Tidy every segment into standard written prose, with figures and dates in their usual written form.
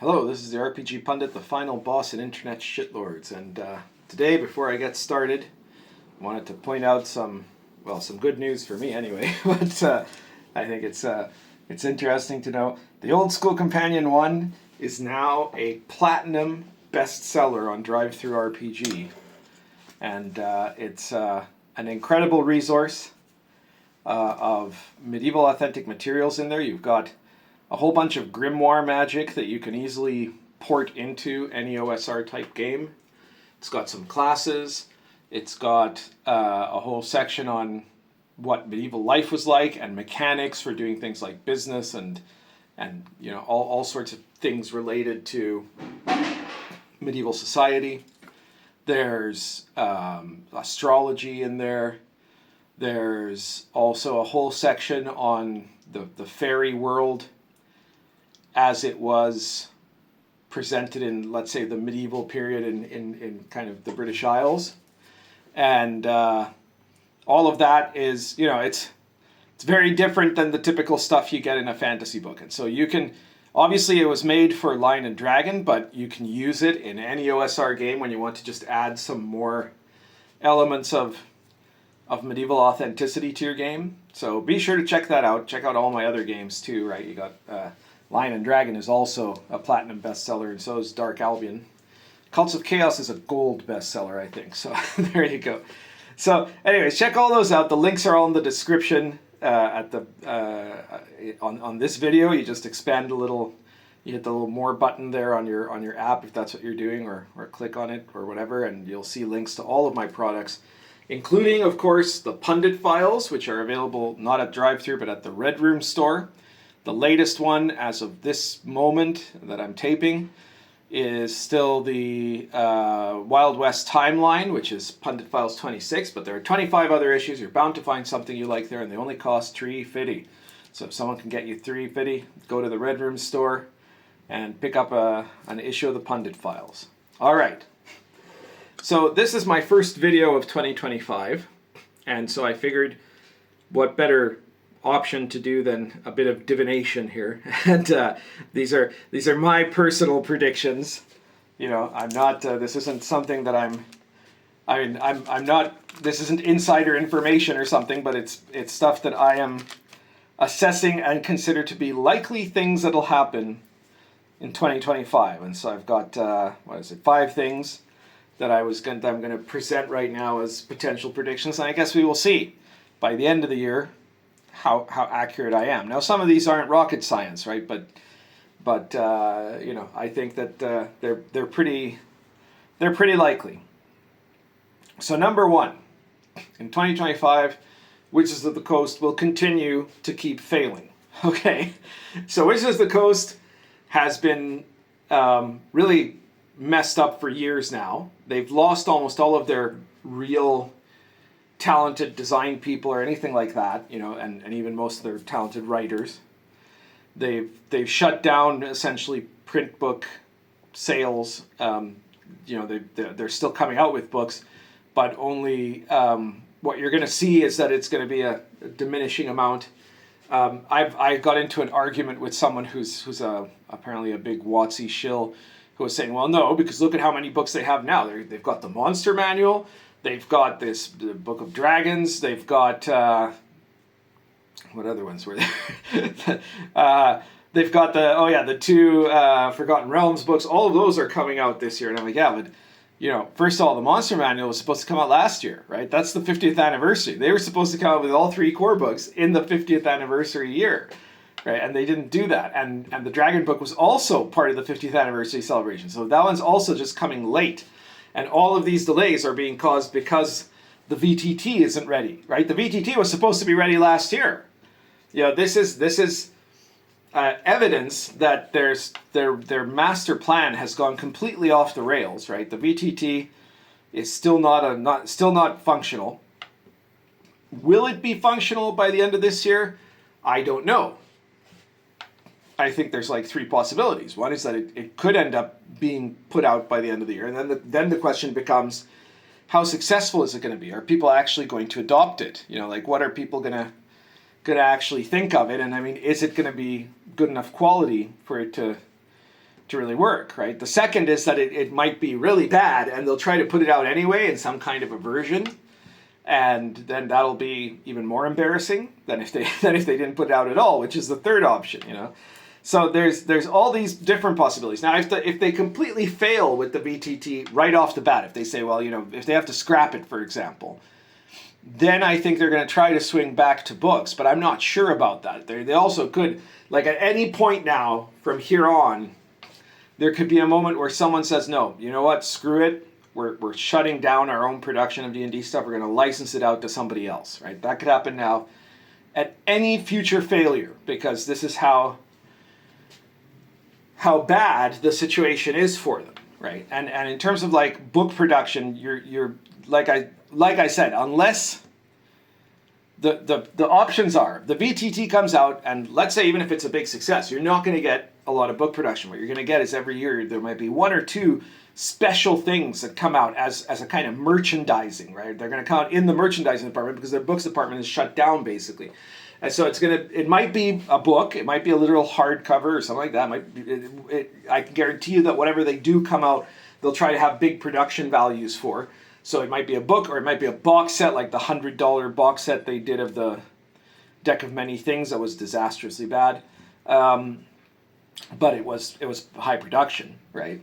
Hello, this is the RPG Pundit, the final boss in Internet Shitlords, and today, before I get started, I wanted to point out some good news for me anyway, but I think it's interesting to know. The Old School Companion 1 is now a platinum bestseller on DriveThruRPG, and it's an incredible resource of medieval authentic materials in there. You've got a whole bunch of grimoire magic that you can easily port into any OSR type game. It's got some classes. It's got a whole section on what medieval life was like and mechanics for doing things like business and you know all sorts of things related to medieval society. There's astrology in there. There's also a whole section on the fairy world as it was presented in, let's say, the medieval period in kind of the British Isles. And all of that is, you know, it's very different than the typical stuff you get in a fantasy book. And so you can, obviously it was made for Lion and Dragon, but you can use it in any OSR game when you want to just add some more elements of medieval authenticity to your game. So be sure to check that out. Check out all my other games too, right? You got Lion and Dragon is also a platinum bestseller, and so is Dark Albion. Cults of Chaos is a gold bestseller, I think. So there you go. So anyways, check all those out. The links are all in the description at the on this video. You just expand a little, you hit the little more button there on your app if that's what you're doing, or click on it or whatever, and you'll see links to all of my products, including, of course, the Pundit files, which are available not at DriveThru but at the Red Room store. The latest one, as of this moment that I'm taping, is still the Wild West timeline, which is Pundit Files 26, but there are 25 other issues. You're bound to find something you like there, and they only cost $3.50. So if someone can get you $3.50, go to the Red Room store and pick up an issue of the Pundit Files. All right. So this is my first video of 2025, and so I figured what better option to do than a bit of divination here. And these are my personal predictions. You know, I'm not this isn't something that I'm not, this isn't insider information or something, but it's stuff that I am assessing and consider to be likely things that'll happen in 2025. And so I've got 5 things that I'm going to present right now as potential predictions, and I guess we will see by the end of the year how accurate I am. Now, some of these aren't rocket science, right? But you know, I think that they're pretty likely. So number 1, in 2025, Witches of the Coast will continue to keep failing. Okay, so Witches of the Coast has been really messed up for years now. They've lost almost all of their real talented design people or anything like that, you know, and even most of their talented writers. They've shut down essentially print book sales. You know, they're still coming out with books, but only what you're going to see is that it's going to be a diminishing amount. I got into an argument with someone who's apparently a big WotC shill, who was saying, well, no, because look at how many books they have now. They've got the Monster Manual, they've got the Book of Dragons, they've got what other ones were there? They've got the 2 Forgotten Realms books. All of those are coming out this year, and I'm like, yeah, but you know, first of all, the Monster Manual was supposed to come out last year, right? That's the 50th anniversary. They were supposed to come out with all 3 core books in the 50th anniversary year, right? And they didn't do that. And the Dragon book was also part of the 50th anniversary celebration. So that one's also just coming late. And all of these delays are being caused because the VTT isn't ready, right? The VTT was supposed to be ready last year. You know, this is evidence that their master plan has gone completely off the rails, right? The VTT is still not functional. Will it be functional by the end of this year? I don't know. I think there's like 3 possibilities. One is that it could end up being put out by the end of the year, and then the question becomes, how successful is it going to be? Are people actually going to adopt it? You know, like, what are people going to actually think of it? And I mean, is it going to be good enough quality for it to to really work, right? The second is that it might be really bad, and they'll try to put it out anyway in some kind of a version, and then that'll be even more embarrassing than if they didn't put it out at all, which is the third option, you know. So there's all these different possibilities. Now, if they completely fail with the VTT right off the bat, if they say, well, you know, if they have to scrap it, for example, then I think they're going to try to swing back to books, but I'm not sure about that. They also could, like at any point now from here on, there could be a moment where someone says, no, you know what, screw it. We're shutting down our own production of D&D stuff. We're going to license it out to somebody else, right? That could happen now at any future failure, because this is how bad the situation is for them, right? And in terms of like book production, you're like I said, unless the options are the VTT comes out, and let's say even if it's a big success, you're not going to get a lot of book production. What you're going to get is every year there might be one or two special things that come out as a kind of merchandising, right? They're going to come out in the merchandising department because their books department is shut down basically. And so it might be a book, it might be a literal hardcover or something like that. I can guarantee you that whatever they do come out, they'll try to have big production values for. So it might be a book, or it might be a box set, like the $100 box set they did of the Deck of Many Things that was disastrously bad. But it was high production, right?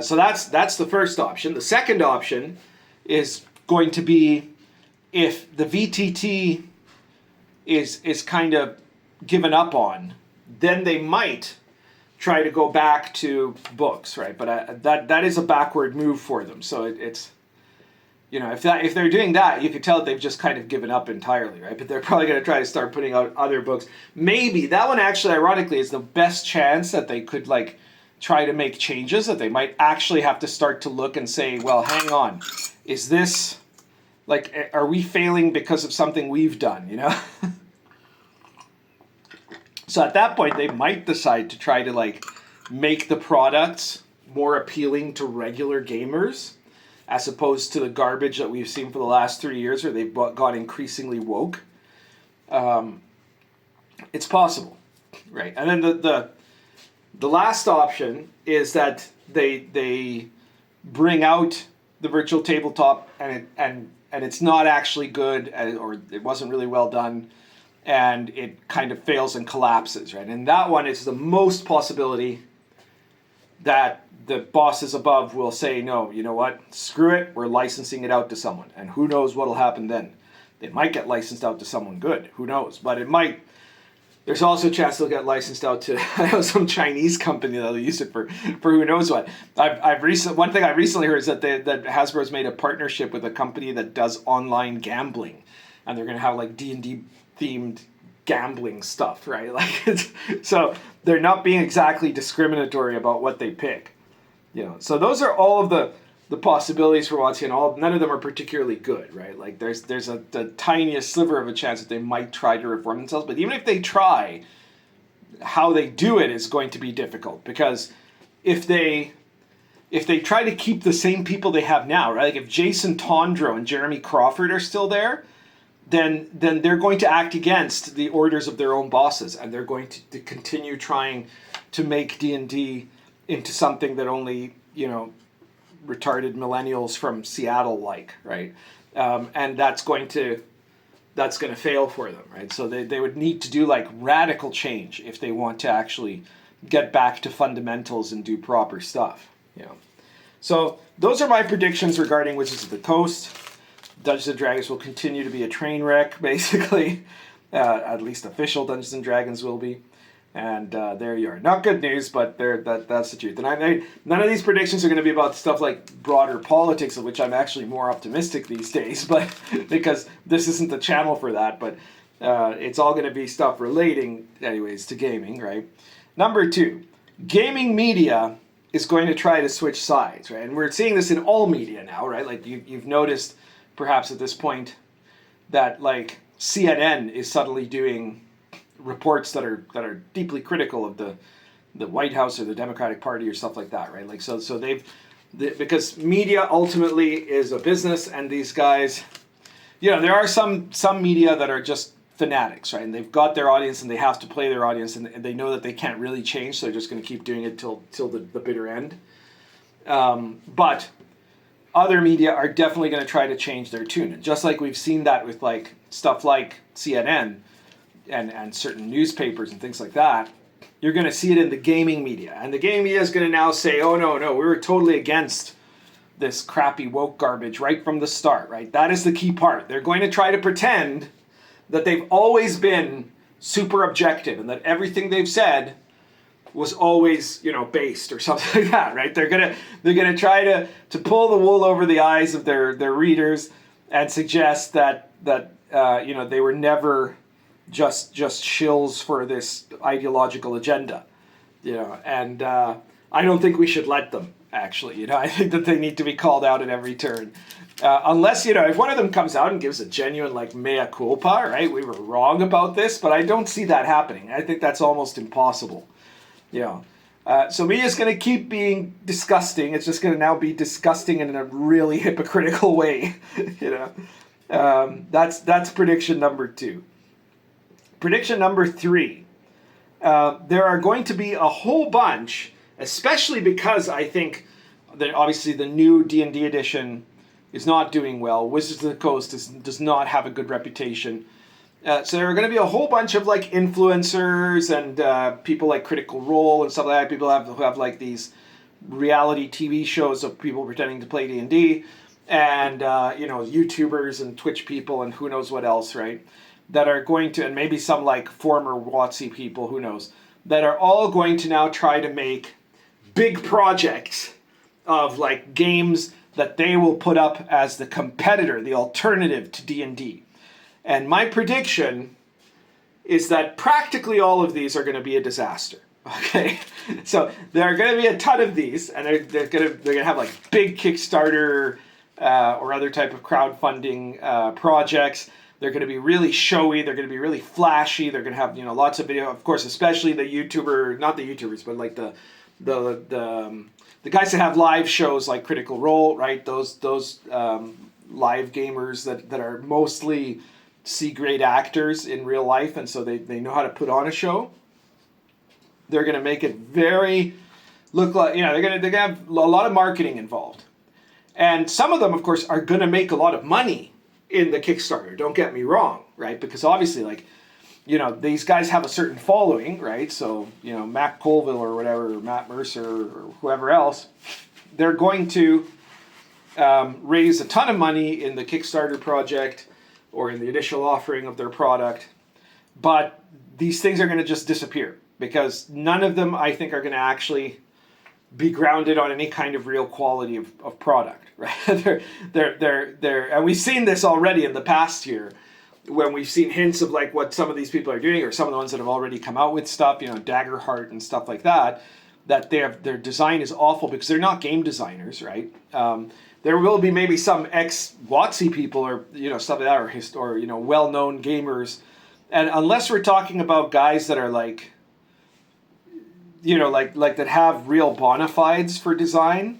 So that's the first option. The second option is going to be if the VTT is kind of given up on, then they might try to go back to books, right? But that is a backward move for them. So it's, you know, if they're doing that, you could tell that they've just kind of given up entirely, right? But they're probably going to try to start putting out other books. Maybe that one actually, ironically, is the best chance that they could like try to make changes, that they might actually have to start to look and say, well, hang on, is this, like, are we failing because of something we've done, you know? So at that point, they might decide to try to like make the products more appealing to regular gamers, as opposed to the garbage that we've seen for the last 3 years where they've got increasingly woke. It's possible, right? And then the last option is that they bring out the virtual tabletop and it's not actually good, or it wasn't really well done, and it kind of fails and collapses, right? And that one is the most possibility that the bosses above will say, no, you know what, screw it, we're licensing it out to someone. And who knows what'll happen then. It might get licensed out to someone good, who knows. But it might, there's also a chance they'll get licensed out to some Chinese company that'll use it for who knows what. One thing I recently heard is that Hasbro's made a partnership with a company that does online gambling. And they're going to have like D&D themed gambling stuff, right? Like, so they're not being exactly discriminatory about what they pick. You know, so those are all of the possibilities for WotC, and none of them are particularly good, right? Like there's the tiniest sliver of a chance that they might try to reform themselves, but even if they try, how they do it is going to be difficult, because if they try to keep the same people they have now, right? Like if Jason Tondro and Jeremy Crawford are still there, then they're going to act against the orders of their own bosses, and they're going to continue trying to make D&D into something that only, you know, retarded millennials from Seattle like, right? And that's going to fail for them, right? So they would need to do like radical change if they want to actually get back to fundamentals and do proper stuff, you know. So those are my predictions regarding Wizards of the Coast. Dungeons & Dragons will continue to be a train wreck, basically. At least official Dungeons & Dragons will be. And there you are. Not good news, but that's the truth. And none of these predictions are going to be about stuff like broader politics, of which I'm actually more optimistic these days, but because this isn't the channel for that. But it's all going to be stuff relating, anyways, to gaming, right? Number 2, gaming media is going to try to switch sides, right? And we're seeing this in all media now, right? Like you've noticed, perhaps at this point, that like CNN is suddenly doing reports that are deeply critical of the White House or the Democratic Party or stuff like that, right? Like so because media ultimately is a business, and these guys, you know, there are some media that are just fanatics, right? And they've got their audience and they have to play their audience, and they know that they can't really change, so they're just going to keep doing it till the bitter end. But other media are definitely going to try to change their tune. And just like we've seen that with like stuff like CNN and certain newspapers and things like that, you're going to see it in the gaming media. And the gaming media is going to now say, oh, no, we were totally against this crappy woke garbage right from the start, right? That is the key part. They're going to try to pretend that they've always been super objective and that everything they've said was always, based or something like that, right? They're gonna try to pull the wool over the eyes of their readers and suggest that they were never just shills for this ideological agenda, and I don't think we should let them, actually. I think that they need to be called out at every turn. Unless, if one of them comes out and gives a genuine, mea culpa, right? We were wrong about this, but I don't see that happening. I think that's almost impossible. So media's going to keep being disgusting. It's just going to now be disgusting in a really hypocritical way. That's prediction number 2. Prediction number 3. There are going to be a whole bunch, especially because I think that obviously the new D&D edition is not doing well. Wizards of the Coast does not have a good reputation. So there are going to be a whole bunch of influencers and people like Critical Role and stuff like that. People who have these reality TV shows of people pretending to play D&D, and YouTubers and Twitch people and who knows what else, right? That are going to, and maybe some former WotC people, who knows, that are all going to now try to make big projects of games that they will put up as the competitor, the alternative to D&D. And my prediction is that practically all of these are going to be a disaster. Okay, so there are going to be a ton of these, and they're going to have big Kickstarter or other type of crowdfunding projects. They're going to be really showy. They're going to be really flashy. They're going to have lots of video, of course, especially the not the YouTubers, but the guys that have live shows like Critical Role, right? Those live gamers that are mostly C-grade actors in real life, and so they know how to put on a show. They're going to make it very look like, they're going to have a lot of marketing involved. And some of them, of course, are going to make a lot of money in the Kickstarter. Don't get me wrong, right? Because obviously, these guys have a certain following, right? So, Matt Colville or whatever, or Matt Mercer or whoever else, they're going to raise a ton of money in the Kickstarter project or in the initial offering of their product. But these things are going to just disappear because none of them, I think, are going to actually be grounded on any kind of real quality of product, right? they're and we've seen this already in the past year when we've seen hints of what some of these people are doing, or some of the ones that have already come out with stuff, Daggerheart and stuff like that their design is awful because they're not game designers, right? There will be maybe some ex-WotC people or stuff like that, or well-known gamers, and unless we're talking about guys that are that have real bona fides for design,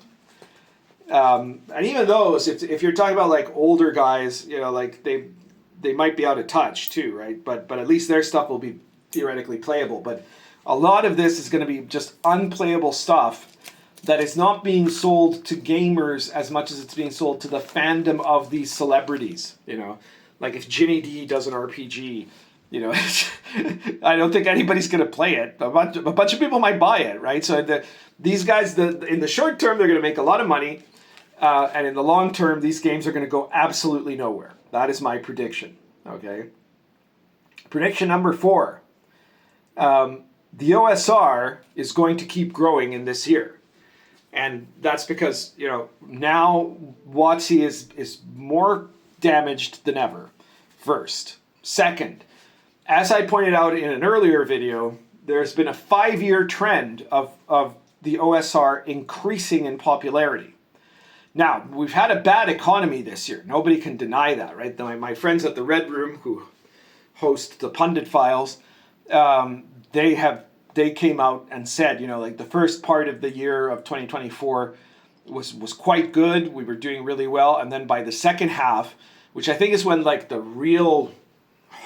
and even those, if you're talking about older guys, they might be out of touch too, right? But at least their stuff will be theoretically playable. But a lot of this is going to be just unplayable stuff that is not being sold to gamers as much as it's being sold to the fandom of these celebrities. If Ginny D does an RPG, I don't think anybody's going to play it. A bunch of people might buy it, right? So these guys, in the short term, they're going to make a lot of money. And in the long term, these games are going to go absolutely nowhere. That is my prediction, okay? Prediction number 4. The OSR is going to keep growing in this year. And that's because, now WotC is more damaged than ever, first. Second, as I pointed out in an earlier video, there's been a 5-year trend of the OSR increasing in popularity. Now, we've had a bad economy this year. Nobody can deny that, right? My friends at the Red Room, who host the Pundit Files, they came out and said, the first part of the year of 2024 was quite good. We were doing really well. And then by the second half, which I think is when the real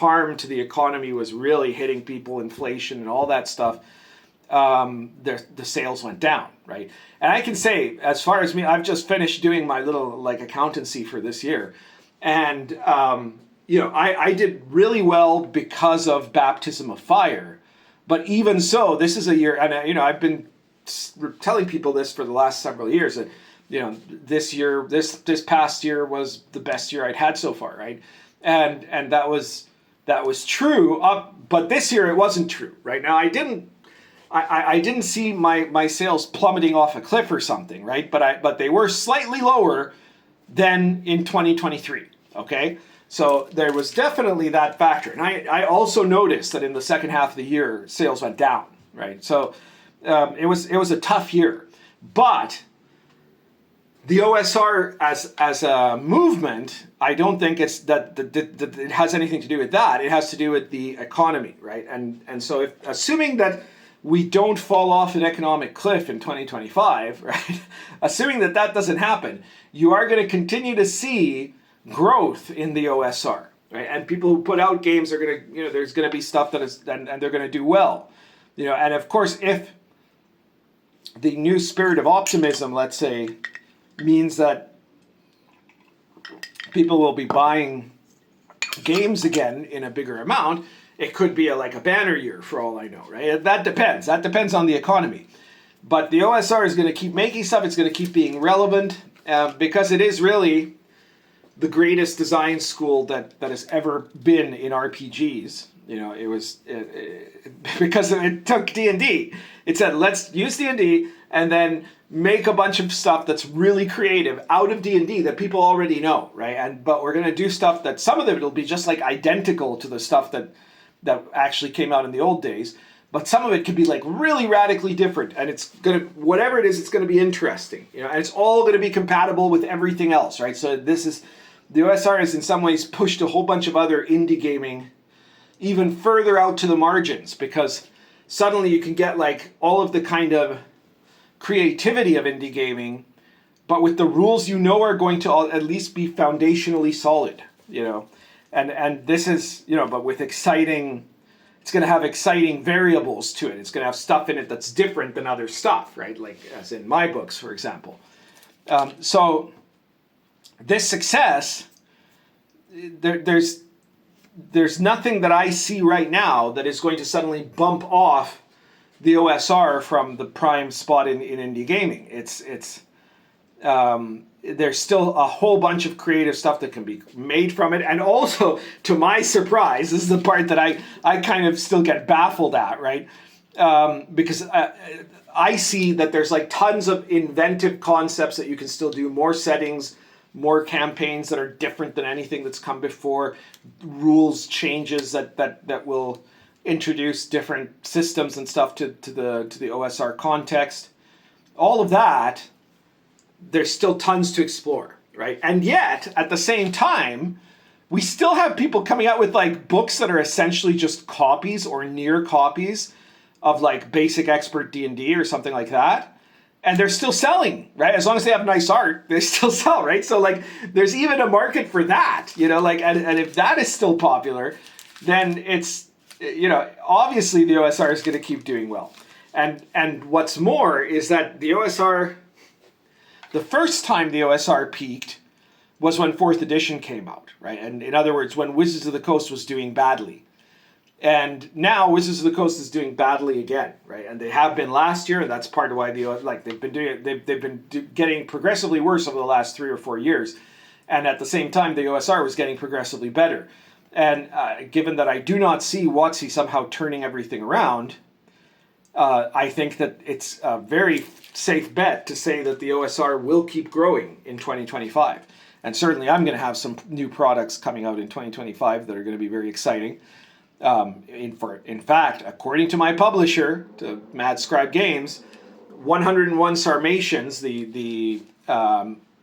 harm to the economy was really hitting people, inflation and all that stuff, the sales went down, right? And I can say, as far as me, I've just finished doing my little like accountancy for this year, and you know, I did really well because of Baptism of Fire. But even so, this is a year, and you know, I've been telling people this for the last several years, that you know, this year, this past year was the best year I'd had so far, right? And that was true. But this year it wasn't true, right? Now I didn't see my sales plummeting off a cliff or something, right? But they were slightly lower than in 2023. Okay, so there was definitely that factor, and I also noticed that in the second half of the year sales went down, right? So it was a tough year, but the OSR as a movement, I don't think it's that it has anything to do with that. It has to do with the economy, right? And so if assuming that we don't fall off an economic cliff in 2025, right? Assuming that doesn't happen, you are going to continue to see growth in the OSR, right? And people who put out games are going to, you know, there's going to be stuff that is, and they're going to do well, you know. And of course, if the new spirit of optimism, let's say, means that people will be buying games again in a bigger amount, it could be like a banner year for all I know, right? That depends. That depends on the economy. But the OSR is going to keep making stuff. It's going to keep being relevant because it is really the greatest design school that has ever been in RPGs. You know, it was because it took D&D. It said, let's use D&D and then make a bunch of stuff that's really creative out of D&D that people already know, right? But we're going to do stuff that some of it will be just like identical to the stuff that actually came out in the old days, but some of it could be like really radically different, and it's going to, whatever it is, it's going to be interesting, you know, and it's all going to be compatible with everything else, right? So this is, the OSR has in some ways pushed a whole bunch of other indie gaming even further out to the margins, because suddenly you can get like all of the kind of creativity of indie gaming, but with the rules you know are going to at least be foundationally solid, you know. And this is, you know, but with exciting, it's going to have exciting variables to it. It's going to have stuff in it that's different than other stuff, right? Like as in my books, for example. So this success, there's nothing that I see right now that is going to suddenly bump off the OSR from the prime spot in indie gaming. There's still a whole bunch of creative stuff that can be made from it. And also, to my surprise, this is the part that I kind of still get baffled at, right? Because I see that there's like tons of inventive concepts that you can still do, more settings, more campaigns that are different than anything that's come before, rules changes that will introduce different systems and stuff to the OSR context. All of that, there's still tons to explore, right? And yet, at the same time, we still have people coming out with like books that are essentially just copies or near copies of like basic expert D&D or something like that. And they're still selling, right? As long as they have nice art, they still sell, right? So like there's even a market for that, you know, like, and if that is still popular, then it's, you know, obviously the OSR is going to keep doing well. And what's more is that the OSR, the first time the OSR peaked was when 4th edition came out, right? And in other words, when Wizards of the Coast was doing badly. And now Wizards of the Coast is doing badly again, right? And they have been last year, and that's part of why they've been getting progressively worse over the last 3 or 4 years. And at the same time, the OSR was getting progressively better. And given that I do not see WotC somehow turning everything around, I think that it's a very safe bet to say that the OSR will keep growing in 2025. And certainly I'm going to have some new products coming out in 2025 that are going to be very exciting. In fact, according to my publisher, to Mad Scribe Games, 101 Sarmatians, the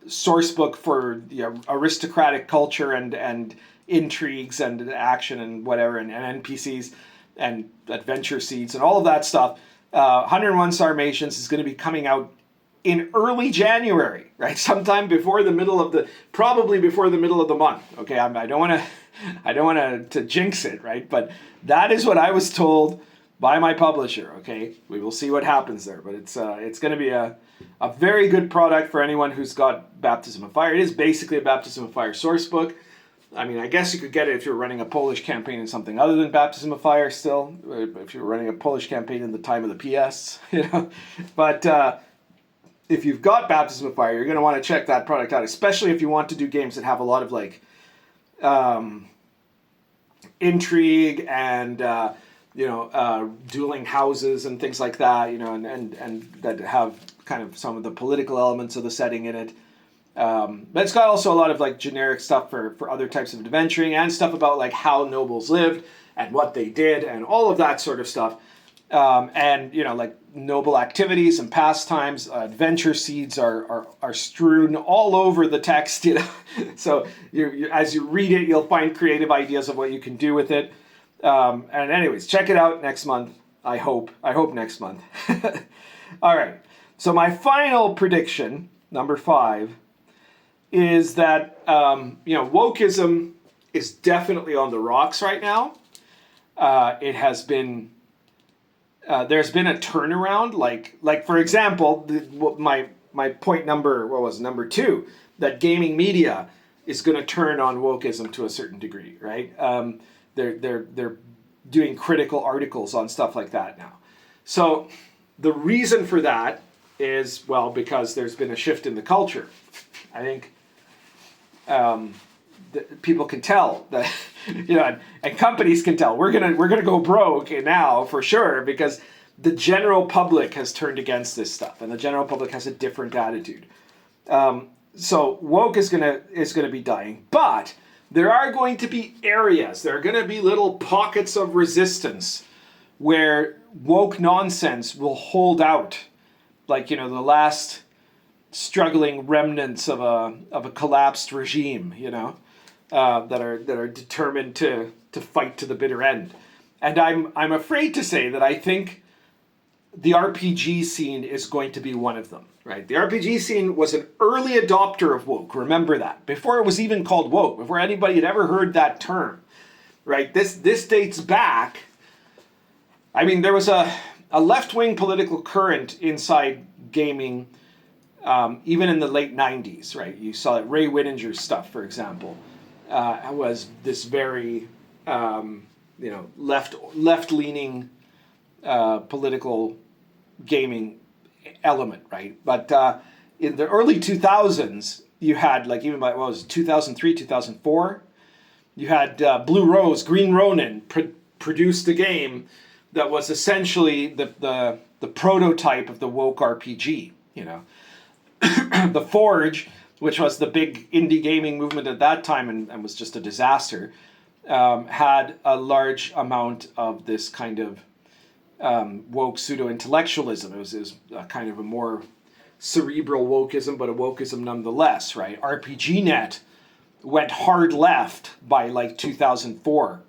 source book for the aristocratic culture and intrigues and action and whatever, and NPCs and adventure seeds and all of that stuff, 101 Sarmatians is going to be coming out in early January, right? Sometime before the middle of probably before the middle of the month. Okay, I don't want to jinx it, right? But that is what I was told by my publisher. Okay, we will see what happens there, but it's going to be a very good product for anyone who's got Baptism of Fire. It is basically a Baptism of Fire source book. I mean, I guess you could get it if you're running a Polish campaign in something other than Baptism of Fire still, if you're running a Polish campaign in the time of the PS, you know. But if you've got Baptism of Fire, you're going to want to check that product out, especially if you want to do games that have a lot of like intrigue and dueling houses and things like that, you know, and that have kind of some of the political elements of the setting in it. But it's got also a lot of like generic stuff for other types of adventuring and stuff about like how nobles lived and what they did and all of that sort of stuff. And you know, like noble activities and pastimes, adventure seeds are strewn all over the text, you know. So as you read it, you'll find creative ideas of what you can do with it. And anyways, check it out next month. I hope next month. All right. So my final prediction, number 5, is that wokeism is definitely on the rocks right now. It has been. There's been a turnaround, like for example, my point number 2, that gaming media is going to turn on wokeism to a certain degree, right? They're doing critical articles on stuff like that now. So the reason for that is, well, because there's been a shift in the culture. I think people can tell that, you know, and companies can tell we're gonna go broke now for sure, because the general public has turned against this stuff, and the general public has a different attitude. So woke is gonna be dying, but there are going to be areas, there are going to be little pockets of resistance where woke nonsense will hold out, like, you know, the last struggling remnants of a collapsed regime, you know. That are determined to fight to the bitter end. And I'm afraid to say that I think the RPG scene is going to be one of them, right? The RPG scene was an early adopter of woke. Remember that. Before it was even called woke, before anybody had ever heard that term, right? This dates back. I mean, there was a left-wing political current inside gaming, even in the late 90s, right? You saw it, Ray Whittinger's stuff, for example. Was this very, left-leaning political gaming element, right? But in the early 2000s, you had, like, even by, 2003, 2004, you had Blue Rose, Green Ronin produced a game that was essentially the prototype of the woke RPG, you know. The Forge, which was the big indie gaming movement at that time and was just a disaster, had a large amount of this kind of woke pseudo-intellectualism. It was a kind of a more cerebral wokeism, but a wokeism nonetheless, right? RPGNet went hard left by like 2004.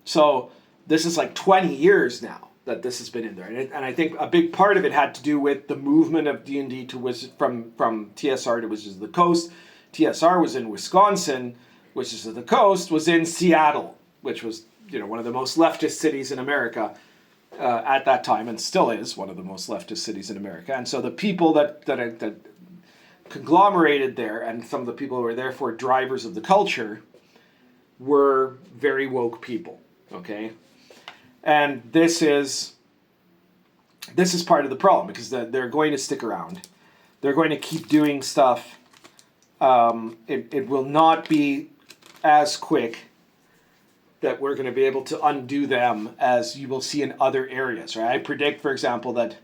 So this is like 20 years now that this has been in there. And I think a big part of it had to do with the movement of D&D to from TSR to Wizards of the Coast. TSR was in Wisconsin, Wizards of the Coast was in Seattle, which was, you know, one of the most leftist cities in America at that time, and still is one of the most leftist cities in America. And so the people that conglomerated there, and some of the people who were therefore drivers of the culture, were very woke people, okay? And this is part of the problem, because they're going to stick around. They're going to keep doing stuff. It will not be as quick that we're going to be able to undo them as you will see in other areas, right? I predict, for example, that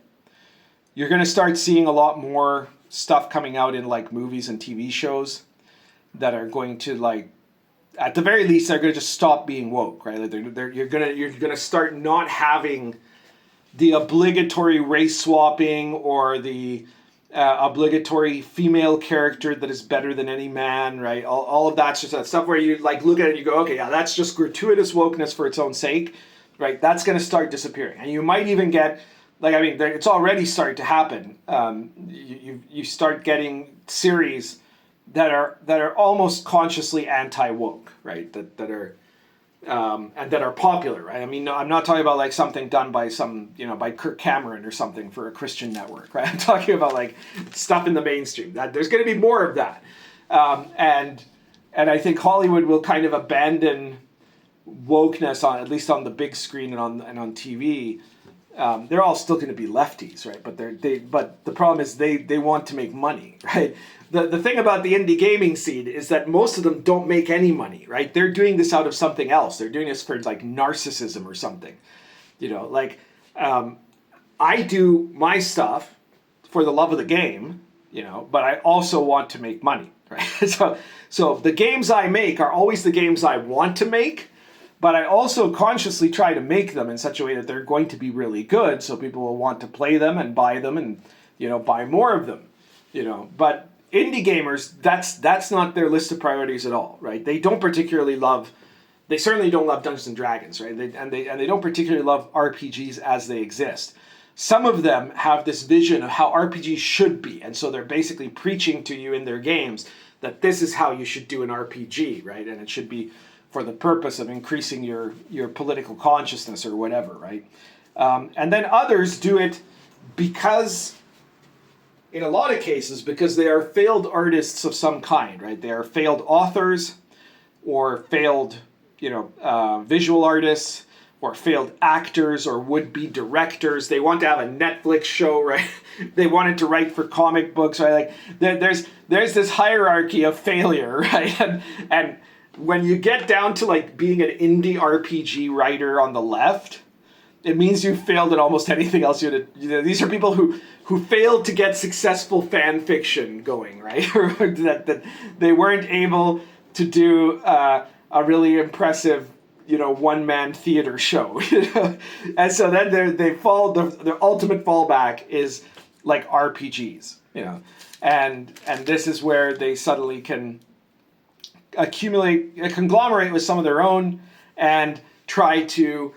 you're going to start seeing a lot more stuff coming out in like movies and TV shows that are going to, like, at the very least, they're going to just stop being woke, right? Like you're gonna start not having the obligatory race swapping or the obligatory female character that is better than any man, right? All of that's just that stuff where you like look at it and you go, okay, yeah, that's just gratuitous wokeness for its own sake, right? That's going to start disappearing, and you might even get like, I mean, it's already starting to happen. You start getting series that are almost consciously anti-woke, right? That are and that are popular, right? I mean, no, I'm not talking about like something done by by Kirk Cameron or something for a Christian network, right? I'm talking about like stuff in the mainstream. That there's going to be more of that, and I think Hollywood will kind of abandon wokeness at least on the big screen and on TV. They're all still going to be lefties, right? But but the problem is they want to make money, right? The thing about the indie gaming scene is that most of them don't make any money, right? They're doing this out of something else. They're doing this for like narcissism or something, like I do my stuff for the love of the game, but I also want to make money, right? So the games I make are always the games I want to make, but I also consciously try to make them in such a way that they're going to be really good, so people will want to play them and buy them and buy more of them, But indie gamers, that's not their list of priorities at all, right? They don't particularly love. They certainly don't love Dungeons and Dragons, right? They don't particularly love RPGs as they exist. Some of them have this vision of how RPGs should be, and so they're basically preaching to you in their games that this is how you should do an RPG, right? And it should be for the purpose of increasing your political consciousness or whatever, right? And then others do it because, in a lot of cases, because they are failed artists of some kind, right? They are failed authors or failed, visual artists or failed actors or would-be directors. They want to have a Netflix show, right? They wanted to write for comic books, right? Like there's this hierarchy of failure, right? And when you get down to like being an indie RPG writer on the left, it means you failed at almost anything else. These are people who failed to get successful fan fiction going, right? Or that they weren't able to do a really impressive, one-man theater show. And so then their ultimate fallback is like RPGs, and this is where they suddenly can conglomerate with some of their own and try to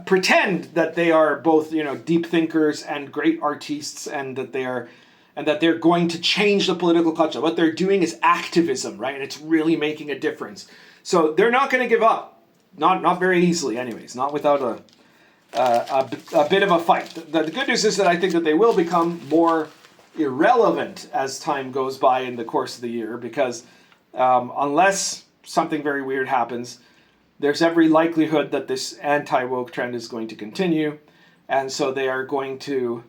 pretend that they are both, deep thinkers and great artists, and that they're going to change the political culture. What they're doing is activism, right? And it's really making a difference. So they're not going to give up, not very easily, anyways. Not without a bit of a fight. The good news is that I think that they will become more irrelevant as time goes by in the course of the year, because unless something very weird happens, there's every likelihood that this anti-woke trend is going to continue, and so they are going to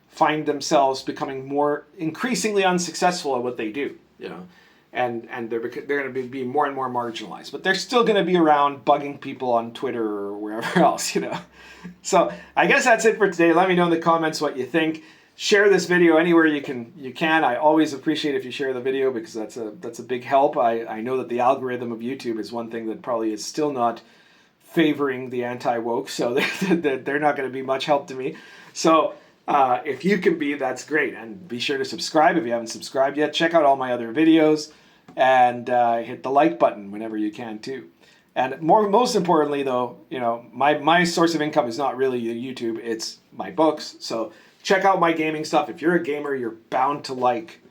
find themselves becoming more increasingly unsuccessful at what they do, and they're going to be more and more marginalized, but they're still going to be around bugging people on Twitter or wherever else, So I guess that's it for today. Let me know in the comments what you think. Share this video anywhere you can. I always appreciate if you share the video, because that's a big help. I know that the algorithm of YouTube is one thing that probably is still not favoring the anti-woke, so they're not going to be much help to me. So if you can be, that's great. And be sure to subscribe if you haven't subscribed yet. Check out all my other videos, and hit the like button whenever you can too. And most importantly, though, my source of income is not really YouTube, it's my books. So check out my gaming stuff. If you're a gamer, you're bound to like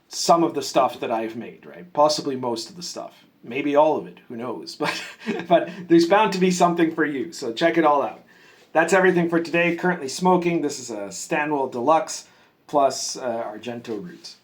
some of the stuff that I've made, right? Possibly most of the stuff. Maybe all of it, who knows? But there's bound to be something for you, so check it all out. That's everything for today. Currently smoking. This is a Stanwell Deluxe plus Argento Roots.